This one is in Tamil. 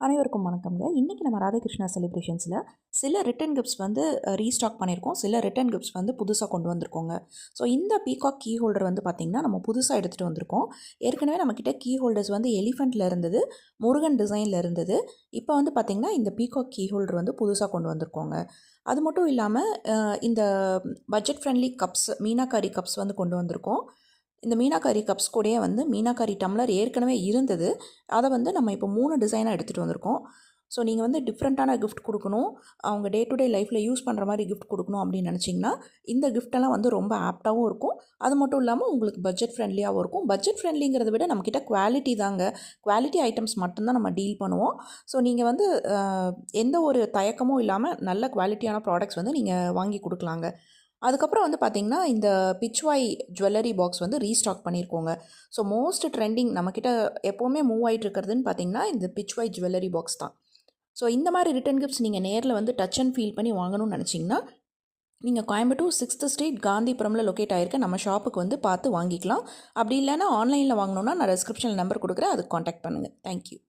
அனைவருக்கும் வணக்கம்ங்க. இன்றைக்கி நம்ம ராதாகிருஷ்ணா செலிப்ரேஷன்ஸில் சில ரிட்டன் கிஃப்ட்ஸ் வந்து ரீஸ்டாக் பண்ணியிருக்கோம். சில ரிட்டன் கிஃப்ட்ஸ் வந்து புதுசாக கொண்டு வந்திருக்கோங்க. ஸோ இந்த பீகாக் கீ ஹோல்டர் வந்து பார்த்திங்கன்னா நம்ம புதுசாக எடுத்துகிட்டு வந்திருக்கோம். ஏற்கனவே நம்மக்கிட்ட கீ ஹோல்டர்ஸ் வந்து எலிஃபெண்ட்டில் இருந்தது, முருகன் டிசைனில் இருந்தது. இப்போ வந்து பார்த்திங்கன்னா இந்த பீகாக் கீ ஹோல்டர் வந்து புதுசாக கொண்டு வந்திருக்கோங்க. அது மட்டும் இல்லாமல் இந்த budget friendly cups, meenakari cups வந்து கொண்டு வந்திருக்கோம். இந்த மீனாக்காரி கப்ஸ் கூடயே வந்து மீனாக்காரி டம்ளர் ஏற்கனவே இருந்தது. அதை வந்து நம்ம இப்போ 3 டிசைனாக எடுத்துகிட்டு வந்திருக்கோம். ஸோ நீங்கள் வந்து டிஃப்ரெண்ட்டான கிஃப்ட் கொடுக்கணும், அவங்க டே டு டே லைஃப்பில் யூஸ் பண்ணுற மாதிரி கிஃப்ட் கொடுக்கணும் அப்படின்னு நினச்சிங்கன்னா இந்த கிஃப்டெல்லாம் வந்து ரொம்ப ஆப்டாகவும் இருக்கும். அது மட்டும் இல்லாமல் உங்களுக்கு பட்ஜெட் ஃப்ரெண்ட்லியாகவும் இருக்கும். பட்ஜெட் ஃப்ரெண்ட்லிங்கிறத விட நம்மக்கிட்ட குவாலிட்டி தாங்க, குவாலிட்டி ஐட்டம்ஸ் மட்டும்தான் நம்ம டீல் பண்ணுவோம். ஸோ நீங்கள் வந்து எந்த ஒரு தயக்கமும் இல்லாமல் நல்ல குவாலிட்டியான ப்ராடக்ட்ஸ் வந்து நீங்கள் வாங்கி கொடுக்கலாங்க. அதுக்கப்புறம் வந்து பார்த்திங்கன்னா இந்த பிச்வாய் ஜுவல்லரி பாக்ஸ் வந்து ரீஸ்டாக் பண்ணியிருக்கோங்க. ஸோ மோஸ்ட் ட்ரெண்டிங் நம்மக்கிட்ட எப்போவுமே மூவ் ஆகிட்டு இருக்கிறதுன்னு பார்த்திங்கன்னா இந்த பிச்வாய் ஜுவல்லரி பாக்ஸ் தான். ஸோ இந்த மாதிரி ரிட்டன் கிஃப்ட்ஸ் நீங்கள் நேரில் வந்து டச் அண்ட் ஃபீல் பண்ணி வாங்கணும்னு நினச்சிங்கன்னா நீங்கள் கோயம்புத்தூர் 6th ஸ்ட்ரீட் காந்திபுரமில் லொக்கேட் ஆகிருக்க நம்ம ஷாப்புக்கு வந்து பார்த்து வாங்கிக்கலாம். அப்படி இல்லைன்னா ஆன்லைனில் வாங்கணுன்னா நான் டிஸ்கிரிப்ஷனில் நம்பர் கொடுக்குறேன், அதுக்கு காண்டாக்ட் பண்ணுங்கள். தேங்க்யூ.